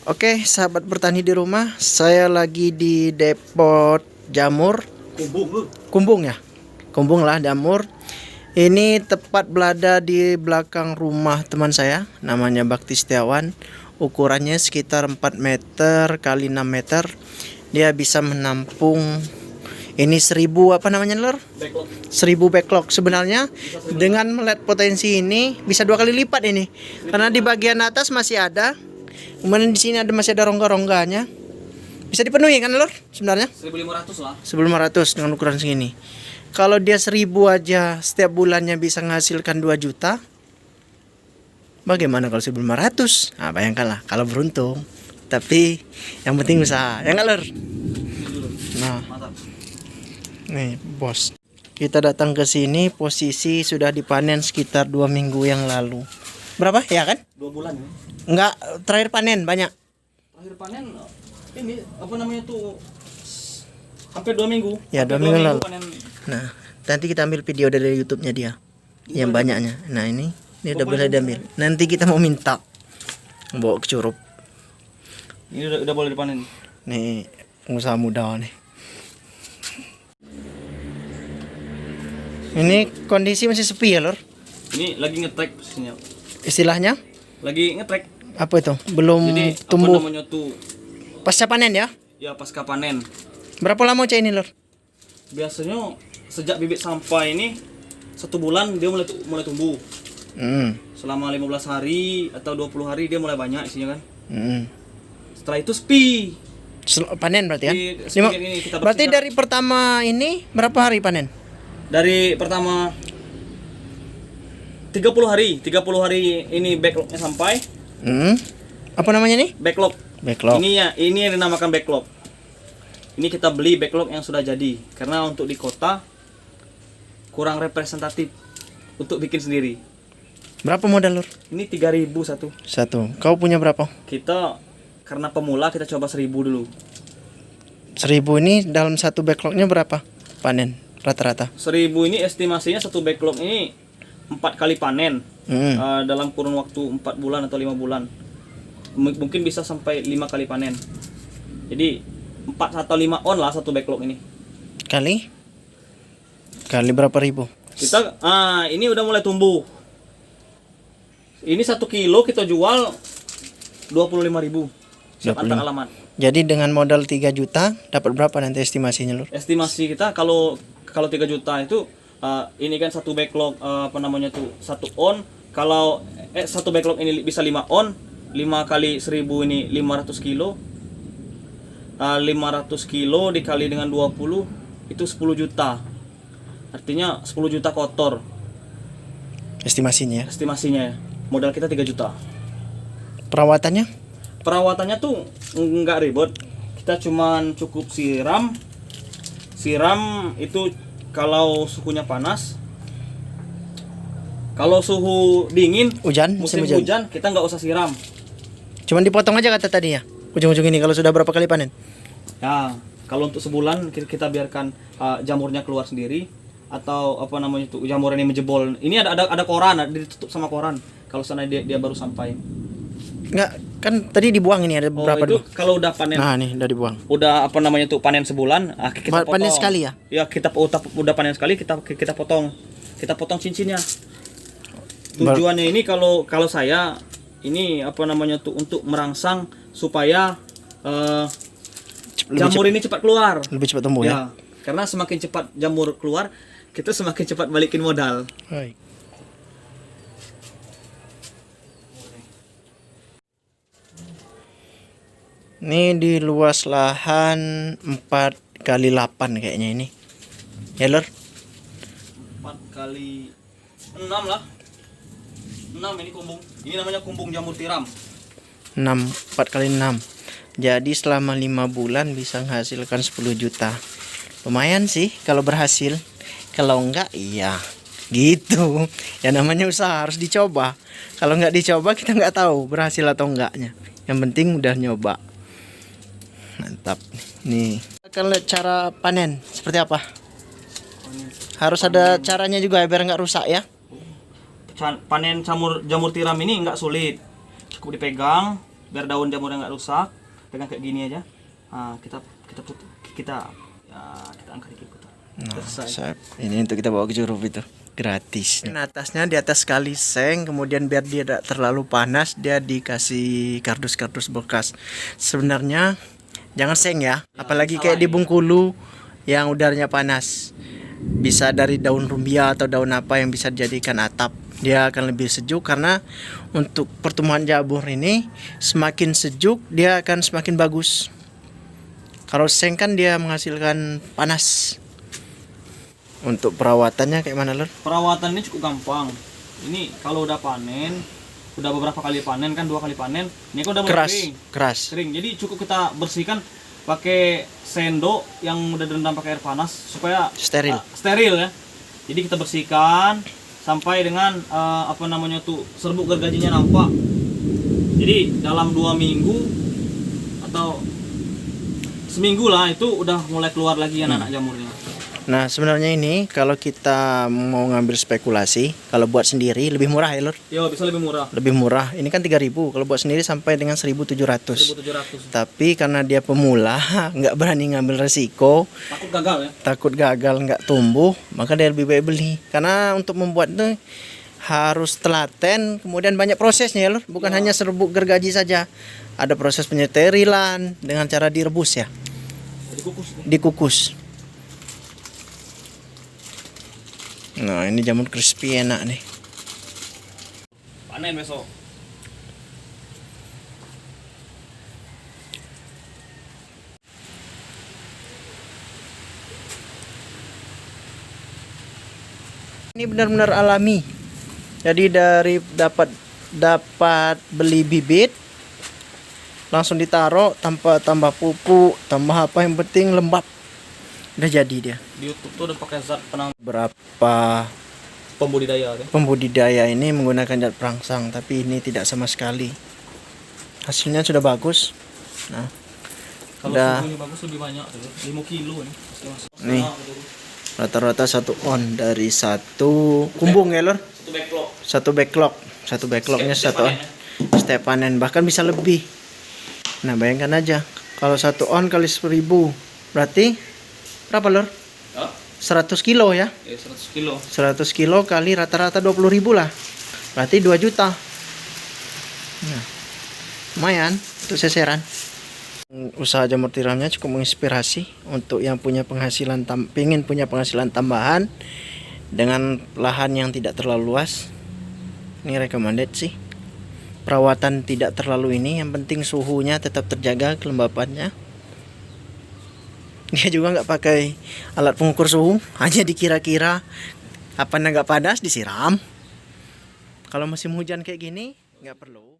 Oke, sahabat bertani di rumah, saya lagi di depot jamur. Kumbung ya? Kumbung lah jamur. Ini tepat berada di belakang rumah teman saya, namanya Bakti Setiawan. Ukurannya sekitar 4 meter kali 6 meter. Dia bisa menampung ini 1000 apa namanya lor? 1000 backlog. Sebenarnya dengan melihat potensi ini bisa 2 kali lipat ini. Karena di bagian atas masih ada. Kemudian di sini masih ada rongga-rongganya. Bisa dipenuhi kan lor sebenarnya? 1.500 lah. 1.500 dengan ukuran segini. Kalau dia 1000 aja setiap bulannya bisa menghasilkan 2 juta. Bagaimana kalau 1.500? Nah, bayangkanlah kalau beruntung. Tapi yang penting usaha. Ya enggak lor? Nah, nih bos. Kita datang ke sini posisi sudah dipanen sekitar 2 minggu yang lalu. Berapa ya kan? 2 bulan ya. Enggak, terakhir panen banyak. Terakhir panen ini apa namanya tuh hampir 2 minggu. Ya, 2 Hampir minggu lalu. panen. Nah, nanti kita ambil video dari YouTube-nya dia. Yang banyaknya. Nah, ini udah boleh diambil. Nanti kita mau minta bawa ke Curup. Ini udah boleh dipanen. Nih, pengusaha muda nih. Ini kondisi masih sepi ya, Lor? Ini lagi ngetrek posisinya. Istilahnya Lagi ngetrek. apa itu? Belum Jadi tumbuh. apa namanya tuh Pasca panen ya? ya pasca panen. Berapa lama cak ini, Lor? Biasanya sejak bibit sampai ini 1 bulan dia mulai tumbuh. Selama 15 hari atau 20 hari dia mulai banyak isinya kan. Setelah itu sepi. Panen berarti ya? Di sepi ini kita Berarti bersihkan. dari pertama ini berapa hari panen? Dari pertama 30 hari ini backlognya sampai. Apa namanya nih? Backlog. Backlog. Ini yang dinamakan backlog. Ini kita beli backlog yang sudah jadi karena untuk di kota kurang representatif untuk bikin sendiri. Berapa modal, Lur? Ini 3.000 satu. Satu. Kau punya berapa? Kita karena pemula kita coba 1.000 dulu. 1000 ini dalam satu backlognya berapa panen rata-rata? 1.000 ini estimasinya satu backlog ini 4 kali panen. Dalam kurun waktu 4 bulan atau 5 bulan. Mungkin bisa sampai 5 kali panen. Jadi 4 atau 5 on lah satu backlog ini. Kali berapa ribu? Kita ini udah mulai tumbuh. Ini 1 kilo kita jual 25.000 siap antar alamat. Jadi dengan modal 3 juta dapat berapa nanti estimasinya, Lur? Estimasi kita kalau 3 juta itu ini kan satu backlog apa namanya tuh 1 on. Kalau satu backlog ini bisa 5 on, 5 kali 1000 ini 500 kilo. 500 kilo dikali dengan 20 itu 10 juta. Artinya 10 juta kotor Estimasinya ya. estimasinya ya. Modal kita 3 juta. Perawatannya? Perawatannya tuh nggak ribet. Kita cuman cukup siram itu kalau suhunya panas. Kalau suhu dingin, musim hujan kita nggak usah siram. Cuman dipotong aja kata tadi ya. Ujung-ujung ini kalau sudah berapa kali panen? Ya, kalau untuk sebulan kita biarkan jamurnya keluar sendiri atau apa namanya itu jamur ini menjebol. Ini ada koran, ditutup sama koran. Kalau sana dia baru sampai. Enggak, kan tadi dibuang ini ada berapa itu dulu? kalau udah panen. Nah, nih udah dibuang. Udah apa namanya tuh panen sebulan, kita potong. Panen sekali ya? Ya, kita udah panen sekali kita potong. Kita potong cincinnya. Tujuannya ini kalau saya ini apa namanya tuh untuk merangsang supaya jamur ini cepat keluar. Lebih cepat tumbuh ya. Karena semakin cepat jamur keluar, kita semakin cepat balikin modal. Baik. Ini di luas lahan 4 kali 8 kayaknya ini. Ya, Lur? 4 kali 6 lah. 6 ini kumbung. Ini namanya kumbung jamur tiram. 4 kali 6. Jadi selama 5 bulan bisa menghasilkan 10 juta. Lumayan sih kalau berhasil. Kalau enggak iya gitu. Ya namanya usaha harus dicoba. Kalau enggak dicoba kita enggak tahu berhasil atau enggaknya. Yang penting udah nyoba. Mantap. Nih. Akan lihat cara panen seperti apa? Harus ada caranya juga biar enggak rusak ya. Panen jamur tiram ini nggak sulit, cukup dipegang biar daun jamurnya nggak rusak. Pegang kayak gini aja. Nah, kita angkat dikit putar. Nah, Selesai. ini untuk kita bawa ke Jurup itu gratis. Nah, atasnya di atas kali seng, kemudian biar dia tidak terlalu panas dia dikasih kardus-kardus bekas. Sebenarnya jangan seng ya, apalagi kayak di Bengkulu yang udaranya panas. Bisa dari daun rumbia atau daun apa yang bisa dijadikan atap. Dia akan lebih sejuk karena untuk pertumbuhan jamur ini semakin sejuk dia akan semakin bagus. Kalau seng kan dia menghasilkan panas. Untuk perawatannya kayak mana, Lur? Perawatannya cukup gampang. Ini kalau udah panen, udah beberapa kali panen kan, 2 kali panen, ini kan udah mulai Keras. kering. Jadi cukup kita bersihkan pakai sendok yang udah direndam pakai air panas supaya steril ya. Jadi kita bersihkan sampai dengan serbuk gergajinya nampak. Jadi dalam 2 minggu atau seminggu lah itu udah mulai keluar lagi anak-anak jamurnya. Nah, sebenarnya ini kalau kita mau ngambil spekulasi, kalau buat sendiri lebih murah ya, Lur? Yo, bisa lebih murah. Lebih murah. Ini kan 3.000, kalau buat sendiri sampai dengan 1.700. Tapi karena dia pemula, nggak berani ngambil resiko, takut gagal nggak tumbuh, maka dia lebih baik beli. Karena untuk membuat itu harus telaten, kemudian banyak prosesnya ya, Lur. Bukan hanya serbuk gergaji saja. Ada proses penyeterilan dengan cara direbus ya. Dikukus. Nah, ini jamur crispy enak nih. Panen besok. Ini benar-benar alami. Jadi dari dapat beli bibit langsung ditaruh tanpa tambah pupuk, tambah apa, yang penting lembab. Udah jadi dia. Di YouTube tuh udah pakai zat Berapa pembudidaya ya? Pembudidaya ini menggunakan zat perangsang, tapi ini tidak sama sekali. Hasilnya sudah bagus. Nah, kalau suhunya bagus lebih banyak, 5 kilo ini. Nih, rata-rata 1 on dari 1 kumbung ya, Lur? 1 backlog. 1 backlognya 1 on. Setiap panen bahkan bisa lebih. Nah, bayangkan aja kalau 1 on kali 1000 berarti berapa, Lur? 100 kilo ya? 100 kilo. 100 kilo kali rata-rata 20.000 lah. Berarti 2 juta. Nah, lumayan untuk seseran. Usaha jamur tiramnya cukup menginspirasi untuk yang punya penghasilan pengen punya penghasilan tambahan dengan lahan yang tidak terlalu luas. Ini recommended sih. Perawatan tidak terlalu ini, yang penting suhunya tetap terjaga, kelembapannya. Dia juga nggak pakai alat pengukur suhu, hanya dikira-kira apa nggak panas disiram. Kalau musim hujan kayak gini nggak perlu.